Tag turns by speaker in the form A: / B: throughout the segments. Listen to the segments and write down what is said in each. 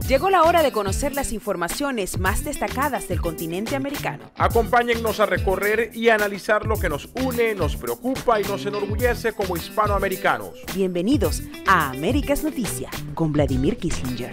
A: Llegó la hora de conocer las informaciones más destacadas del continente americano.
B: Acompáñennos a recorrer y analizar lo que nos une, nos preocupa y nos enorgullece como hispanoamericanos.
A: Bienvenidos a Américas Noticia con Vladimir Kissinger.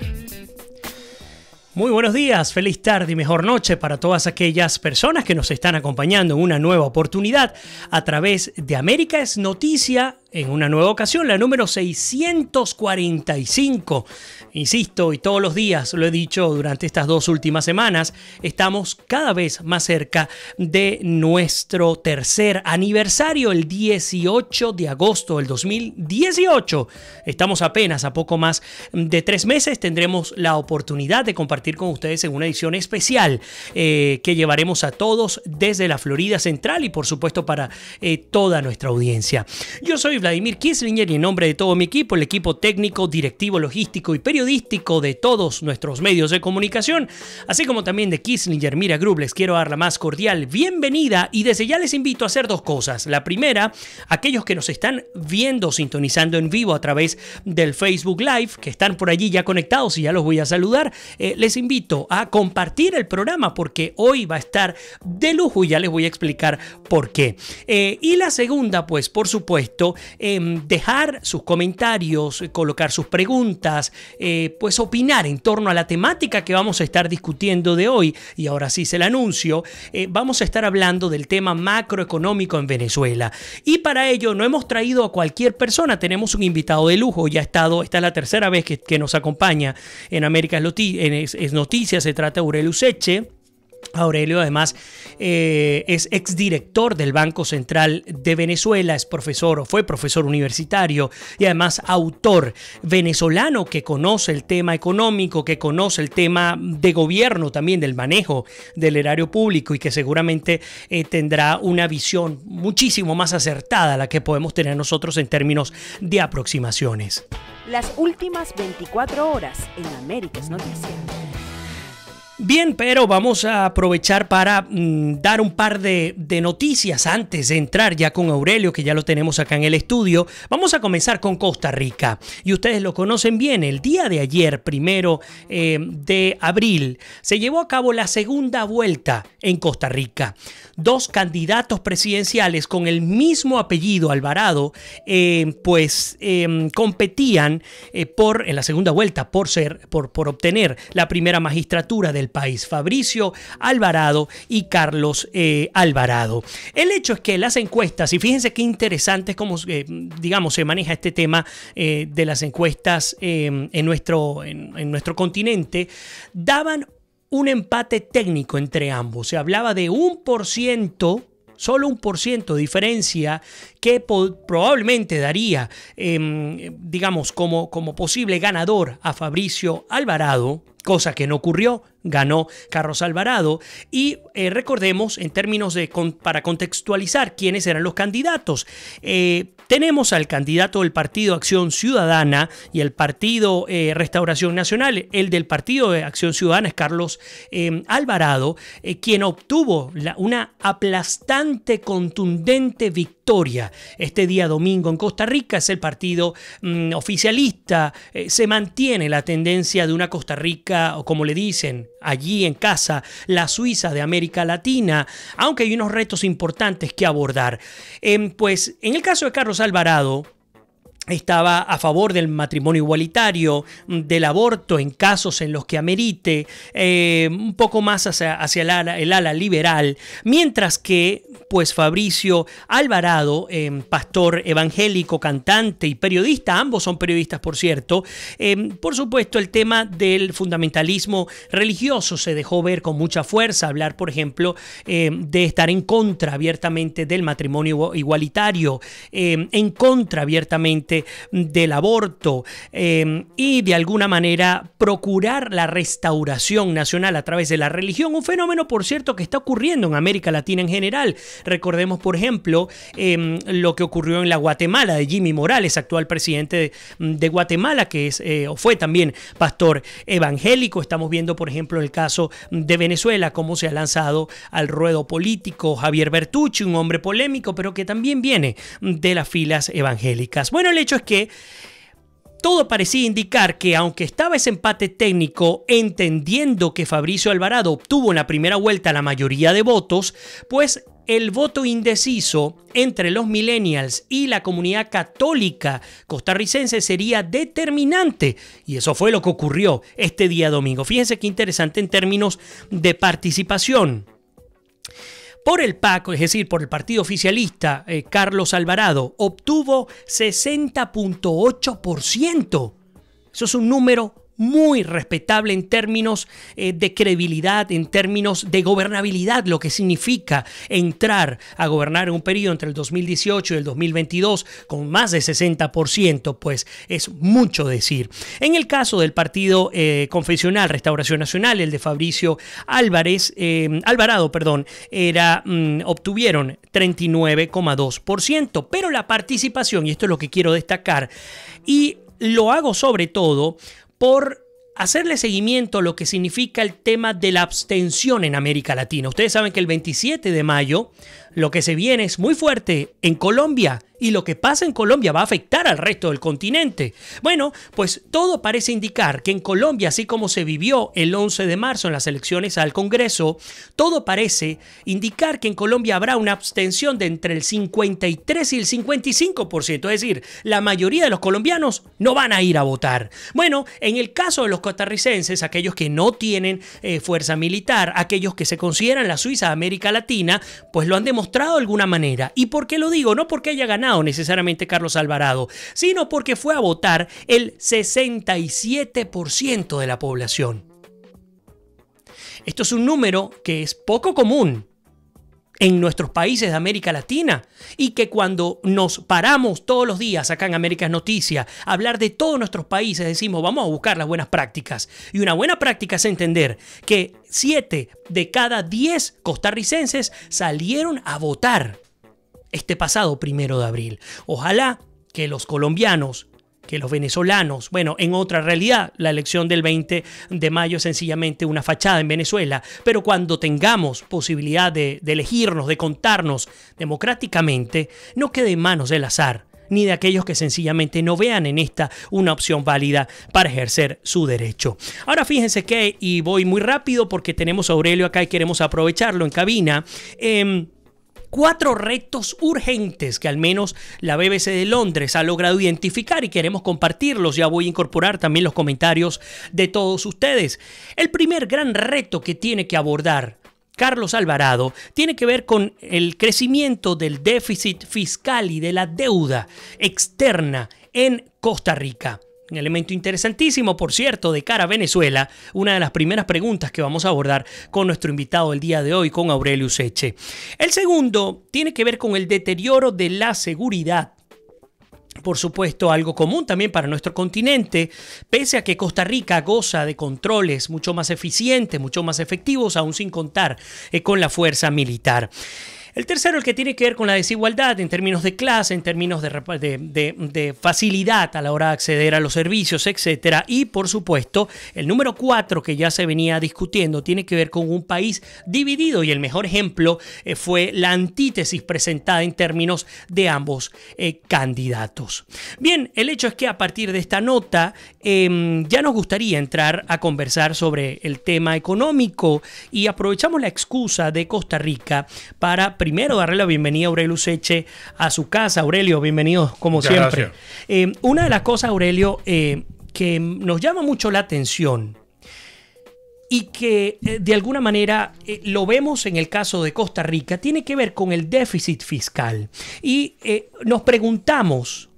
C: Muy buenos días, feliz tarde y mejor noche para todas aquellas personas que nos están acompañando en una nueva oportunidad a través de Américas Noticia en una nueva ocasión, la número 645. Insisto, y todos los días lo he dicho durante estas 2 últimas semanas, estamos cada vez más cerca de nuestro tercer aniversario, el 18 de agosto del 2018. Estamos apenas a poco más de 3 meses. Tendremos la oportunidad de compartir con ustedes en una edición especial que llevaremos a todos desde la Florida Central y por supuesto para toda nuestra audiencia. Yo soy Vladimir Kissinger y en nombre de todo mi equipo, el equipo técnico, directivo, logístico y periodístico de todos nuestros medios de comunicación, así como también de Kissinger Media Group, les quiero dar la más cordial bienvenida y desde ya les invito a hacer 2 cosas. La primera, aquellos que nos están viendo, sintonizando en vivo a través del Facebook Live, que están por allí ya conectados y ya los voy a saludar, les invito a compartir el programa porque hoy va a estar de lujo y ya les voy a explicar por qué. Y la segunda, pues por supuesto, dejar sus comentarios, colocar sus preguntas, pues opinar en torno a la temática que vamos a estar discutiendo de hoy. Y ahora sí se la anuncio, vamos a estar hablando del tema macroeconómico en Venezuela. Y para ello no hemos traído a cualquier persona, tenemos un invitado de lujo, ya ha estado, esta es la tercera vez que nos acompaña en Américas Noticias, se trata de Aurelio Useche. Aurelio además es exdirector del Banco Central de Venezuela, es profesor o fue profesor universitario y además autor venezolano que conoce el tema económico, que conoce el tema de gobierno también, del manejo del erario público y que seguramente tendrá una visión muchísimo más acertada a la que podemos tener nosotros en términos de aproximaciones.
A: Las últimas 24 horas en Américas Noticias.
C: Bien, pero vamos a aprovechar para dar un par de noticias antes de entrar ya con Aurelio, que ya lo tenemos acá en el estudio. Vamos a comenzar con Costa Rica. Y ustedes lo conocen bien, el día de ayer, 1 de abril, se llevó a cabo la segunda vuelta en Costa Rica. 2 candidatos presidenciales con el mismo apellido, Alvarado, competían en la segunda vuelta por obtener la primera magistratura del país, Fabricio Alvarado y Carlos Alvarado. El hecho es que las encuestas, y fíjense qué interesante es cómo se maneja este tema de las encuestas en nuestro continente, daban un empate técnico entre ambos. Se hablaba de 1%, solo 1% de diferencia que probablemente daría, como posible ganador a Fabricio Alvarado, cosa que no ocurrió. Ganó Carlos Alvarado y recordemos en términos para contextualizar quiénes eran los candidatos. Tenemos al candidato del Partido Acción Ciudadana y el Partido Restauración Nacional. El del Partido de Acción Ciudadana es Carlos Alvarado, quien obtuvo una aplastante, contundente victoria este día domingo en Costa Rica. Es el partido oficialista. Se mantiene la tendencia de una Costa Rica, o como le dicen allí en casa, la Suiza de América Latina, aunque hay unos retos importantes que abordar. Pues en el caso de Carlos Alvarado, estaba a favor del matrimonio igualitario, del aborto en casos en los que amerite, un poco más hacia el ala liberal, mientras que pues Fabricio Alvarado, pastor evangélico, cantante y periodista, ambos son periodistas por cierto, por supuesto el tema del fundamentalismo religioso se dejó ver con mucha fuerza, hablar por ejemplo de estar en contra abiertamente del matrimonio igualitario, en contra abiertamente del aborto y de alguna manera procurar la restauración nacional a través de la religión, un fenómeno por cierto que está ocurriendo en América Latina en general. Recordemos por ejemplo lo que ocurrió en la Guatemala de Jimmy Morales, actual presidente de Guatemala, que es o fue también pastor evangélico. Estamos viendo por ejemplo el caso de Venezuela, cómo se ha lanzado al ruedo político Javier Bertucci, un hombre polémico pero que también viene de las filas evangélicas. Bueno, el hecho es que todo parecía indicar que aunque estaba ese empate técnico, entendiendo que Fabricio Alvarado obtuvo en la primera vuelta la mayoría de votos, pues el voto indeciso entre los millennials y la comunidad católica costarricense sería determinante. Y eso fue lo que ocurrió este día domingo. Fíjense qué interesante en términos de participación. Por el PAC, es decir, por el partido oficialista, Carlos Alvarado obtuvo 60.8%. Eso es un número muy respetable en términos de credibilidad, en términos de gobernabilidad, lo que significa entrar a gobernar en un periodo entre el 2018 y el 2022 con más de 60%, pues es mucho decir. En el caso del partido confesional Restauración Nacional, el de Fabricio Alvarado, obtuvieron 39.2%, pero la participación, y esto es lo que quiero destacar, y lo hago sobre todo por hacerle seguimiento a lo que significa el tema de la abstención en América Latina. Ustedes saben que el 27 de mayo lo que se viene es muy fuerte en Colombia y lo que pasa en Colombia va a afectar al resto del continente. Bueno, pues todo parece indicar que en Colombia, así como se vivió el 11 de marzo en las elecciones al Congreso, todo parece indicar que en Colombia habrá una abstención de entre el 53 y el 55%. Es decir, la mayoría de los colombianos no van a ir a votar. Bueno, en el caso de los costarricenses, aquellos que no tienen fuerza militar, aquellos que se consideran la Suiza de América Latina, pues lo han demostrado de alguna manera. ¿Y por qué lo digo? No porque haya ganado necesariamente Carlos Alvarado, sino porque fue a votar el 67% de la población. Esto es un número que es poco común en nuestros países de América Latina y que cuando nos paramos todos los días acá en América Noticias a hablar de todos nuestros países decimos vamos a buscar las buenas prácticas, y una buena práctica es entender que 7 de cada 10 costarricenses salieron a votar este pasado 1 de abril. Ojalá que los colombianos, que los venezolanos, bueno, en otra realidad, la elección del 20 de mayo es sencillamente una fachada en Venezuela, pero cuando tengamos posibilidad de elegirnos, de contarnos democráticamente, no quede en manos del azar, ni de aquellos que sencillamente no vean en esta una opción válida para ejercer su derecho. Ahora fíjense que, y voy muy rápido porque tenemos a Aurelio acá y queremos aprovecharlo en cabina, 4 retos urgentes que al menos la BBC de Londres ha logrado identificar y queremos compartirlos. Ya voy a incorporar también los comentarios de todos ustedes. El primer gran reto que tiene que abordar Carlos Alvarado tiene que ver con el crecimiento del déficit fiscal y de la deuda externa en Costa Rica. Un elemento interesantísimo, por cierto, de cara a Venezuela, una de las primeras preguntas que vamos a abordar con nuestro invitado el día de hoy, con Aurelio Useche. El segundo tiene que ver con el deterioro de la seguridad. Por supuesto, algo común también para nuestro continente, pese a que Costa Rica goza de controles mucho más eficientes, mucho más efectivos, aún sin contar con la fuerza militar. El tercero, el que tiene que ver con la desigualdad en términos de clase, en términos de facilidad a la hora de acceder a los servicios, etc. Y, por supuesto, el número 4, que ya se venía discutiendo, tiene que ver con un país dividido. Y el mejor ejemplo fue la antítesis presentada en términos de ambos candidatos. Bien, el hecho es que a partir de esta nota ya nos gustaría entrar a conversar sobre el tema económico y aprovechamos la excusa de Costa Rica para primero darle la bienvenida a Aurelio Useche a su casa. Aurelio, bienvenido como
D: Muchas
C: siempre.
D: Gracias.
C: Una de las cosas, Aurelio, que nos llama mucho la atención y que de alguna manera lo vemos en el caso de Costa Rica, tiene que ver con el déficit fiscal. Y nos preguntamos,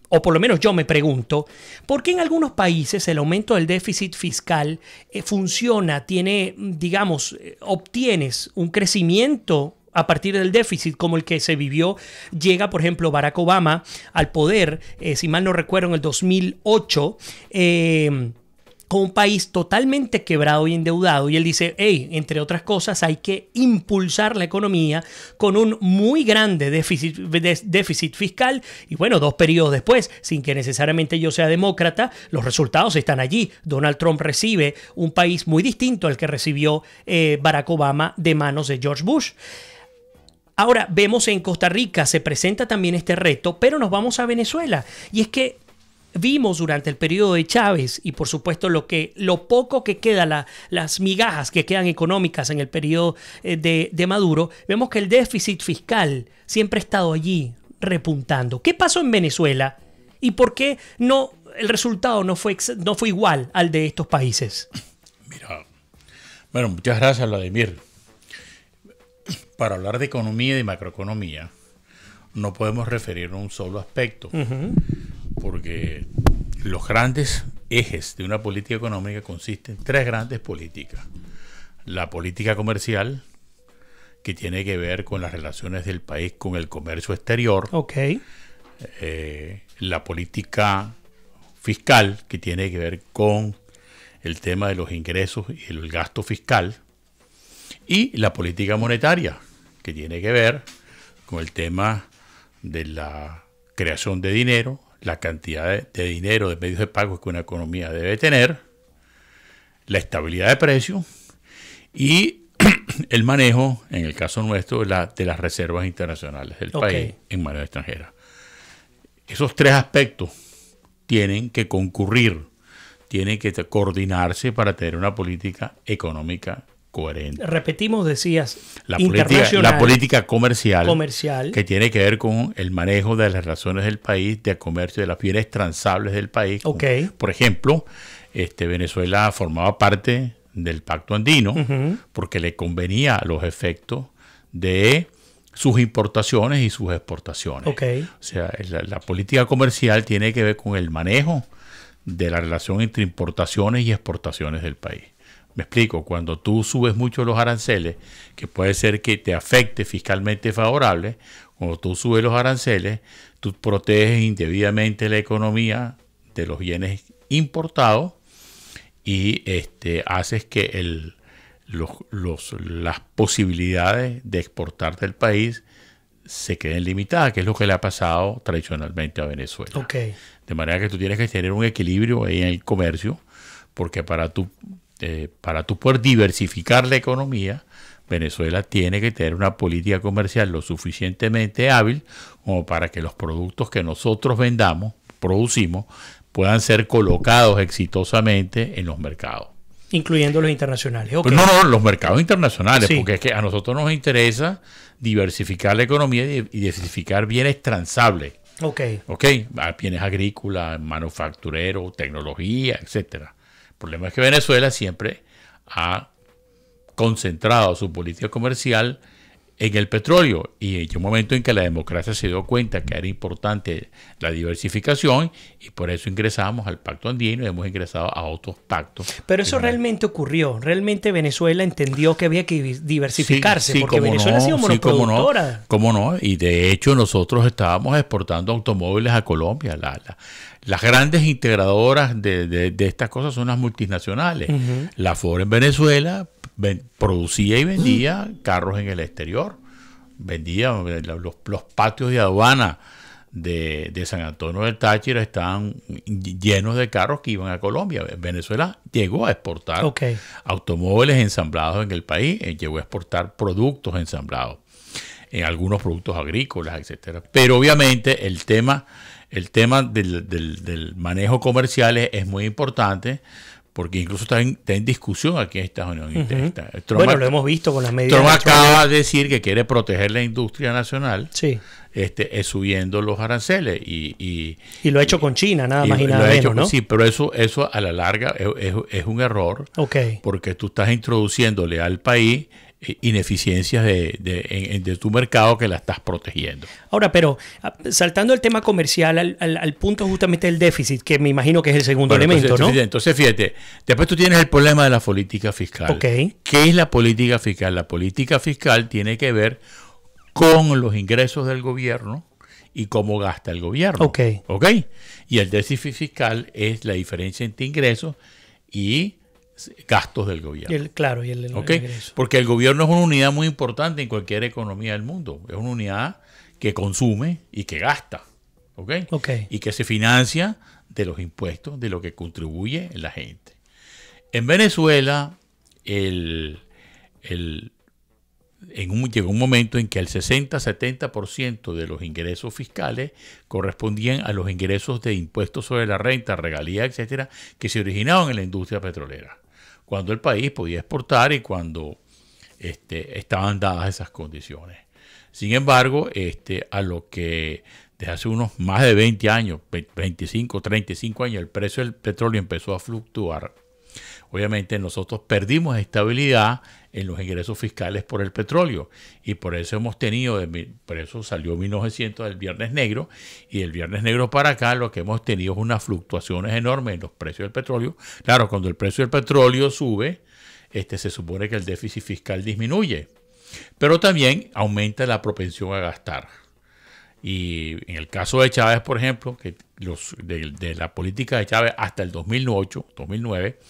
C: o por lo menos yo me pregunto, ¿por qué en algunos países el aumento del déficit fiscal funciona, tiene, digamos, obtienes un crecimiento a partir del déficit como el que se vivió? Llega, por ejemplo, Barack Obama al poder, si mal no recuerdo, en el 2008, con un país totalmente quebrado y endeudado, y él dice, hey, entre otras cosas hay que impulsar la economía con un muy grande déficit fiscal, y bueno, 2 periodos después, sin que necesariamente yo sea demócrata, los resultados están allí. Donald Trump recibe un país muy distinto al que recibió Barack Obama de manos de George Bush. Ahora, vemos en Costa Rica se presenta también este reto, pero nos vamos a Venezuela, y es que vimos durante el periodo de Chávez y por supuesto lo poco que queda, las migajas que quedan económicas en el periodo de Maduro, vemos que el déficit fiscal siempre ha estado allí repuntando. ¿Qué pasó en Venezuela y por qué el resultado no fue igual al de estos países?
D: Mira, bueno, muchas gracias, Vladimir. Para hablar de economía y de macroeconomía, no podemos referirnos a un solo aspecto, porque los grandes ejes de una política económica consisten en tres grandes políticas. La política comercial, que tiene que ver con las relaciones del país con el comercio exterior. La política fiscal, que tiene que ver con el tema de los ingresos y el gasto fiscal. Y la política monetaria, que tiene que ver con el tema de la creación de dinero, la cantidad de dinero, de medios de pago que una economía debe tener, la estabilidad de precios y el manejo, en el caso nuestro, de las reservas internacionales del país en manos extranjeras. Esos tres aspectos tienen que concurrir, tienen que coordinarse para tener una política económica coherente.
C: Repetimos, decías,
D: la política comercial, que tiene que ver con el manejo de las relaciones del país, de comercio, de los bienes transables del país. Por ejemplo, Venezuela formaba parte del Pacto Andino porque le convenía los efectos de sus importaciones y sus exportaciones. O sea, la política comercial tiene que ver con el manejo de la relación entre importaciones y exportaciones del país. Me explico, cuando tú subes mucho los aranceles, que puede ser que te afecte fiscalmente favorable, cuando tú subes los aranceles, tú proteges indebidamente la economía de los bienes importados y haces que las posibilidades de exportar del país se queden limitadas, que es lo que le ha pasado tradicionalmente a Venezuela. De manera que tú tienes que tener un equilibrio ahí en el comercio, porque para tú poder diversificar la economía, Venezuela tiene que tener una política comercial lo suficientemente hábil como para que los productos que nosotros producimos, puedan ser colocados exitosamente en los mercados.
C: Incluyendo los internacionales.
D: Pues no, los mercados internacionales, porque es que a nosotros nos interesa diversificar la economía y diversificar bienes transables. Bienes agrícolas, manufactureros, tecnología, etcétera. El problema es que Venezuela siempre ha concentrado su política comercial en el petróleo y en un momento en que la democracia se dio cuenta que era importante la diversificación y por eso ingresamos al Pacto Andino y hemos ingresado a otros pactos.
C: Pero eso realmente ocurrió. Realmente Venezuela entendió que había que diversificarse porque Venezuela ha sido monoproductora.
D: ¿Cómo no? Y de hecho nosotros estábamos exportando automóviles a Colombia. Las grandes integradoras de estas cosas son las multinacionales. La Ford en Venezuela producía y vendía carros en el exterior. Vendía los patios de aduana de San Antonio del Táchira estaban llenos de carros que iban a Colombia. Venezuela llegó a exportar automóviles ensamblados en el país, llegó a exportar productos ensamblados, en algunos productos agrícolas, etcétera. Pero obviamente el tema del manejo comercial es muy importante, porque incluso está en discusión aquí en Estados Unidos.
C: Bueno, lo hemos visto con las medidas.
D: Trump acaba de decir que quiere proteger la industria nacional, subiendo los aranceles. Y
C: lo ha hecho con China, nada más y nada menos, ¿no?
D: Sí, pero eso a la larga es un error, porque tú estás introduciéndole al país ineficiencias de tu mercado que la estás protegiendo.
C: Ahora, pero saltando el tema comercial al punto justamente del déficit, que me imagino que es el segundo elemento, ¿no?
D: Entonces, fíjate, después tú tienes el problema de la política fiscal. ¿Qué es la política fiscal? La política fiscal tiene que ver con los ingresos del gobierno y cómo gasta el gobierno. Y el déficit fiscal es la diferencia entre ingresos y gastos del gobierno.
C: Y el ingreso.
D: Porque el gobierno es una unidad muy importante en cualquier economía del mundo. Es una unidad que consume y que gasta. Y que se financia de los impuestos, de lo que contribuye la gente. En Venezuela, llegó un momento en que el 60-70% de los ingresos fiscales correspondían a los ingresos de impuestos sobre la renta, regalías, etcétera, que se originaban en la industria petrolera, cuando el país podía exportar y cuando estaban dadas esas condiciones. Sin embargo, a lo que desde hace unos más de 20 años, 25, 35 años, el precio del petróleo empezó a fluctuar. Obviamente nosotros perdimos estabilidad en los ingresos fiscales por el petróleo y por eso hemos tenido, por eso salió 1900 del Viernes Negro, y del Viernes Negro para acá lo que hemos tenido es unas fluctuaciones enormes en los precios del petróleo. Claro, cuando el precio del petróleo sube, se supone que el déficit fiscal disminuye, pero también aumenta la propensión a gastar. Y en el caso de Chávez, por ejemplo, que de la política de Chávez hasta el 2009,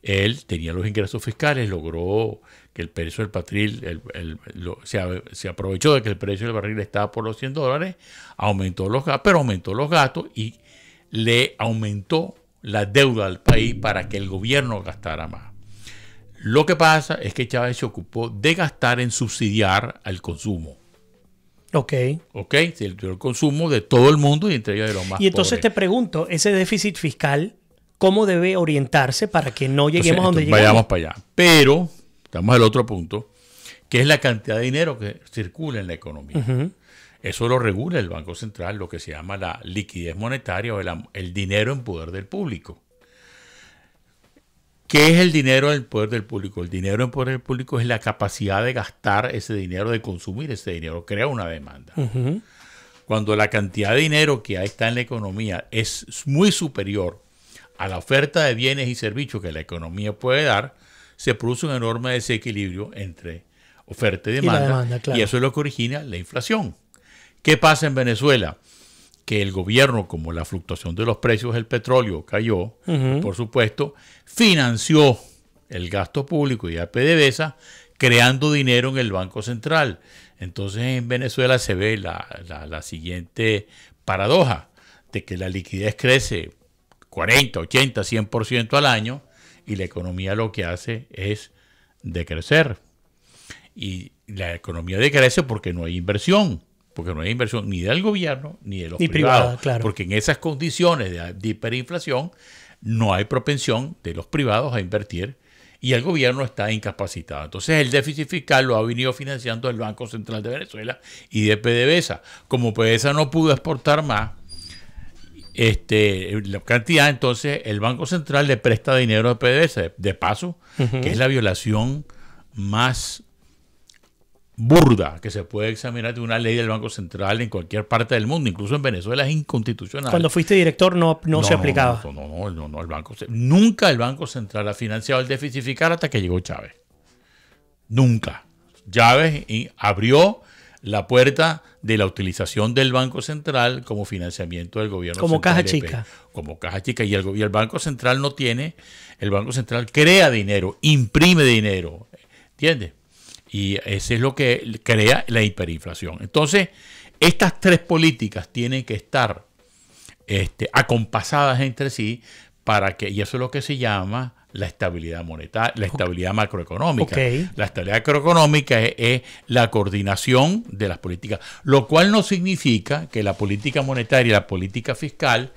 D: él tenía los ingresos fiscales, logró que el precio del barril, se aprovechó de que el precio del barril estaba por los $100, aumentó los gastos y le aumentó la deuda al país para que el gobierno gastara más. Lo que pasa es que Chávez se ocupó de gastar en subsidiar al consumo.
C: Ok,
D: el consumo de todo el mundo y entre ellos de los más pobres.
C: Y entonces te pregunto, ese déficit fiscal, ¿cómo debe orientarse para que no lleguemos a donde llegamos?
D: Vayamos para allá. Pero estamos al otro punto, que es la cantidad de dinero que circula en la economía. Uh-huh. Eso lo regula el Banco Central, lo que se llama la liquidez monetaria o el dinero en poder del público. ¿Qué es el dinero en poder del público? El dinero en poder del público es la capacidad de gastar ese dinero, de consumir ese dinero, crea una demanda. Uh-huh. Cuando la cantidad de dinero que está en la economía es muy superior a la oferta de bienes y servicios que la economía puede dar, se produce un enorme desequilibrio entre oferta y demanda, claro. Y eso es lo que origina la inflación. ¿Qué pasa en Venezuela? Que el gobierno, como la fluctuación de los precios del petróleo cayó, uh-huh, por supuesto, financió el gasto público y a PDVSA creando dinero en el Banco Central. Entonces en Venezuela se ve la siguiente paradoja de que la liquidez crece 40, 80, 100% al año y la economía lo que hace es decrecer. Y la economía decrece porque no hay inversión. Porque no hay inversión ni del gobierno ni de los privados. Claro. Porque en esas condiciones de hiperinflación no hay propensión de los privados a invertir y el gobierno está incapacitado. Entonces el déficit fiscal lo ha venido financiando el Banco Central de Venezuela y de PDVSA. Como PDVSA no pudo exportar más la cantidad, entonces el Banco Central le presta dinero a PDVSA. De paso, uh-huh, que es la violación más burda que se puede examinar de una ley del Banco Central en cualquier parte del mundo, incluso en Venezuela es inconstitucional.
C: Cuando fuiste director no se aplicaba.
D: Nunca el Banco Central ha financiado el déficit fiscal hasta que llegó Chávez. Nunca. Chávez abrió la puerta de la utilización del Banco Central como financiamiento del gobierno.
C: Como caja chica.
D: Como caja chica. Y el Banco Central no tiene, el Banco Central crea dinero, imprime dinero. ¿Entiendes? Y eso es lo que crea la hiperinflación. Entonces, estas tres políticas tienen que estar acompasadas entre sí y eso es lo que se llama la estabilidad monetaria, la estabilidad macroeconómica. Okay. La estabilidad macroeconómica es la coordinación de las políticas, lo cual no significa que la política monetaria y la política fiscal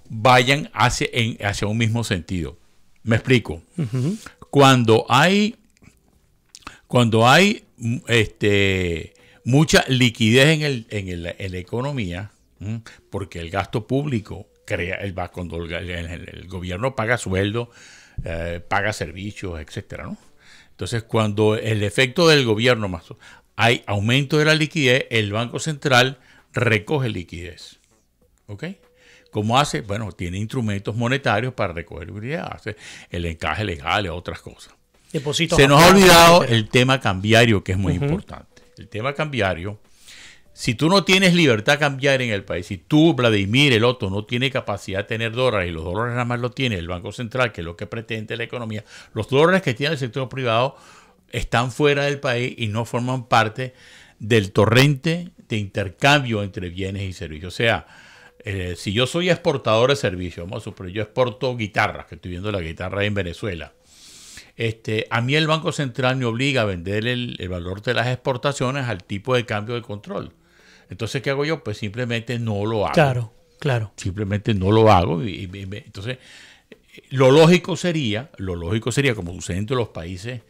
D: vayan hacia un mismo sentido. Me explico. Uh-huh. Cuando hay mucha liquidez en la economía, porque el gasto público cuando el gobierno paga sueldo, paga servicios, etcétera, ¿no? Entonces, cuando el efecto del gobierno hay aumento de la liquidez, el Banco Central recoge liquidez. ¿Ok? ¿Cómo hace? Bueno, tiene instrumentos monetarios para recoger liquidez, hace el encaje legal y otras cosas. Se nos ha olvidado el tema cambiario, que es muy importante. El tema cambiario, si tú no tienes libertad cambiaria en el país, si tú, Vladimir, el otro, no tiene capacidad de tener dólares y los dólares nada más lo tiene el Banco Central, que es lo que pretende la economía, los dólares que tiene el sector privado están fuera del país y no forman parte del torrente de intercambio entre bienes y servicios. O sea, si yo soy exportador de servicios, vamos a suponer, yo exporto guitarras, que estoy viendo la guitarra en Venezuela. a mí el Banco Central me obliga a vender el valor de las exportaciones al tipo de cambio de control. Entonces, ¿qué hago yo? Pues simplemente no lo hago.
C: Claro.
D: Simplemente no lo hago. Entonces, lo lógico sería, como sucede en los países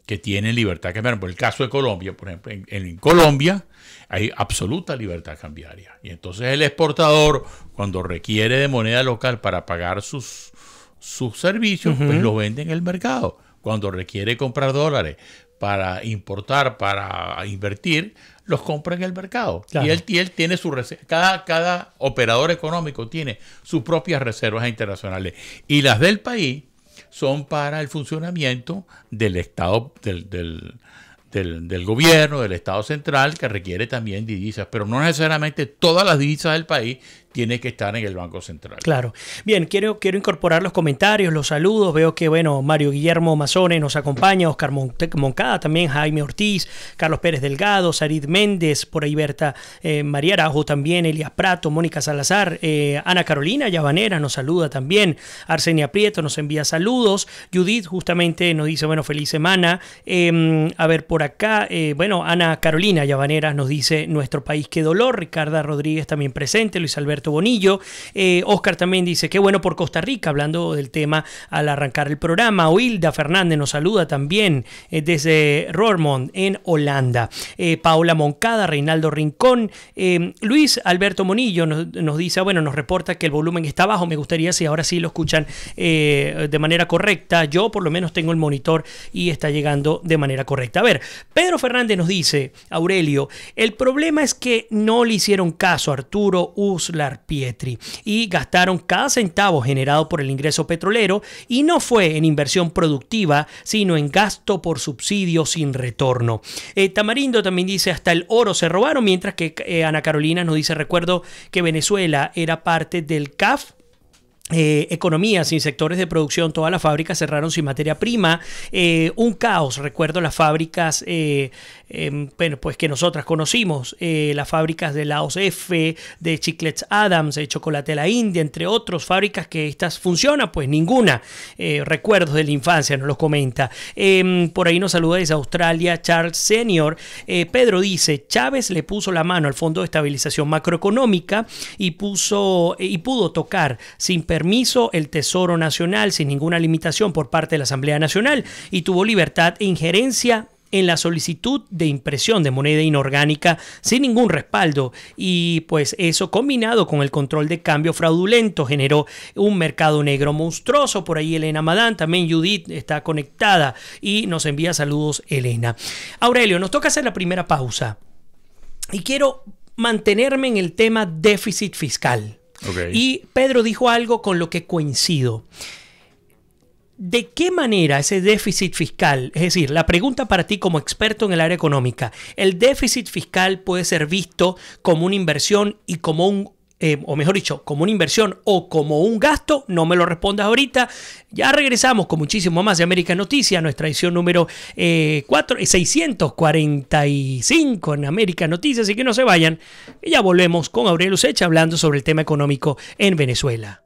D: que tienen libertad cambiaria. Por el caso de Colombia, por ejemplo, en Colombia hay absoluta libertad cambiaria. Y entonces el exportador, cuando requiere de moneda local para pagar sus servicios, pues lo vende en el mercado. Cuando requiere comprar dólares para importar, para invertir, los compra en el mercado. Claro. Y él tiene su reserva. Cada operador económico tiene sus propias reservas internacionales. Y las del país son para el funcionamiento del Estado, del gobierno, del Estado central, que requiere también divisas, pero no necesariamente todas las divisas del país tiene que estar en el Banco Central.
C: Claro. Bien, quiero incorporar los comentarios, los saludos. Veo que, Mario Guillermo Mazone nos acompaña, Oscar Moncada también, Jaime Ortiz, Carlos Pérez Delgado, Sarid Méndez, por ahí Berta María Arajo también, Elias Prato, Mónica Salazar, Ana Carolina Llavanera nos saluda también, Arsenia Prieto nos envía saludos, Judith justamente nos dice, feliz semana. A ver, por acá, Ana Carolina Llavanera nos dice, nuestro país, qué dolor. Ricarda Rodríguez también presente, Luis Alberto Bonillo. Oscar también dice, qué bueno por Costa Rica, hablando del tema al arrancar el programa. Oilda Fernández nos saluda también desde Roermond, en Holanda. Paola Moncada, Reinaldo Rincón. Luis Alberto Bonillo nos dice, nos reporta que el volumen está bajo. Me gustaría si ahora sí lo escuchan de manera correcta. Yo por lo menos tengo el monitor y está llegando de manera correcta. A ver, Pedro Fernández nos dice, Aurelio, el problema es que no le hicieron caso a Arturo Uslar Pietri y gastaron cada centavo generado por el ingreso petrolero, y no fue en inversión productiva, sino en gasto por subsidio sin retorno. Tamarindo también dice, hasta el oro se robaron, mientras que Ana Carolina nos dice, recuerdo que Venezuela era parte del CAF. Economía sin sectores de producción, todas las fábricas cerraron sin materia prima, un caos. Recuerdo las fábricas pues que nosotras conocimos, las fábricas de la OCF, de Chiclets Adams, de Chocolate La India, entre otros, fábricas que estas funcionan, pues ninguna. Recuerdos de la infancia nos los comenta. Por ahí nos saluda desde Australia Charles Senior. Pedro dice, Chávez le puso la mano al Fondo de Estabilización Macroeconómica y pudo tocar sin permiso el Tesoro Nacional sin ninguna limitación por parte de la Asamblea Nacional, y tuvo libertad e injerencia en la solicitud de impresión de moneda inorgánica sin ningún respaldo, y pues eso, combinado con el control de cambio fraudulento, generó un mercado negro monstruoso. Por ahí Elena Madán, también Judith está conectada y nos envía saludos, Elena. Aurelio, nos toca hacer la primera pausa y quiero mantenerme en el tema déficit fiscal.
D: Okay.
C: Y Pedro dijo algo con lo que coincido. ¿De qué manera ese déficit fiscal, es decir, la pregunta para ti como experto en el área económica, el déficit fiscal puede ser visto como una inversión y como o mejor dicho, como una inversión o como un gasto? No me lo respondas ahorita. Ya regresamos con muchísimo más de América Noticias, nuestra edición número 645 en América Noticias, así que no se vayan. Y ya volvemos con Aurelio Usecha hablando sobre el tema económico en Venezuela.